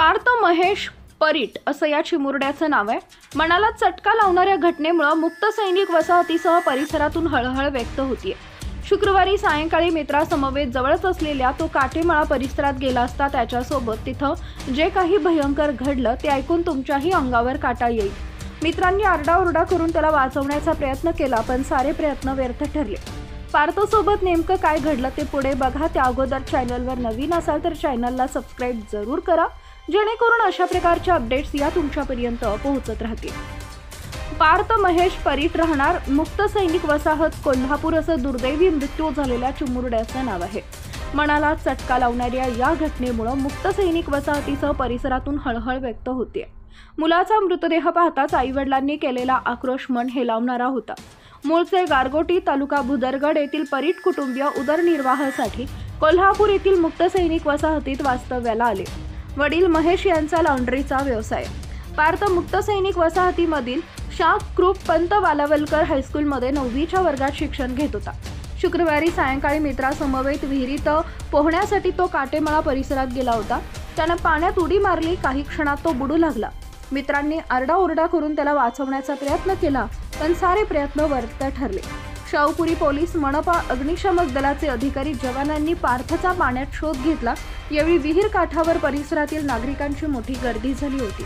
पार्थ महेश परीट असं या चिमुरड्याचं नाव आहे। मनाला चटका लावणाऱ्या घटनेमुळे मुक्त सैनिक वसाहतीसह परिसरातून हळहळ व्यक्त होतीये। शुक्रवारी सायंकाळी मित्रासमवेत जवळच असलेल्या तो काटेमाळा परिसरात गेला असता त्याच्यासोबत तिथं जे काही भयंकर घडलं ते ऐकून तुमच्याही अंगावर काटा येईल। मित्रांनी आरडाओरडा करून त्याला वाचवण्याचा प्रयत्न केला, पण सारे प्रयत्न व्यर्थ ठरले। पार्थसोबत नेमकं काय घडलं ते पुढे बघा। त्या अगोदर चॅनलवर नवीन असाल तर चॅनलला सबस्क्राइब जरूर करा, जेणेकरून अशा प्रकारच्या अपडेट्स या तुमच्यापर्यंत पोहोचत राहतील। पार्थ महेश परीट राहणार मुक्त सैनिक वसाहत कोल्हापूर असं दुर्दैवी मृत्यू झालेल्या चिमुरड्याचं नाव आहे। मनाला चटका लावणाऱ्या या घटनेमुळे मुक्त सैनिक वसाहतीसह परिसरातून हळहळ व्यक्त होते। मुलाचा मृतदेह पाहताच आईवडिलांनी केलेला आक्रोश मन हेलावणारा होता। मूळचे गारगोटी तालुका भुदरगड येथील परीट कुटुंबीय उदरनिर्वाहासाठी कोल्हापूर येथील मुक्त सैनिक वसाहतीत वास्तव्याला आले। वडील महेश यांचा लॉन्ड्रीचा व्यवसाय। पार्थ मुक्त सैनिक वसाहतीमधील शाह कृप पंत वालावलकर हायस्कूलमध्ये 9वीच्या वर्गात शिक्षण घेत होता। शुक्रवारी सायंकाळी मित्रासमवेत विहिरीत पोहण्यासाठी तो काटेमाळा परिसरात गेला होता। त्यानं पाण्यात उडी मारली। काही क्षणात तो बुडू लागला। मित्रांनी आरडाओरडा करून त्याला वाचवण्याचा प्रयत्न केला, पण सारे प्रयत्न व्यर्थ ठरले। शाहूपुरी पोलीस, मनपा, अग्निशमक दलाचे अधिकारी जवानांनी पार्थचा पाण्यात शोध घेतला। यावेळी विहीर काठावर परिसरातील नागरिकांची मोठी गर्दी झाली होती।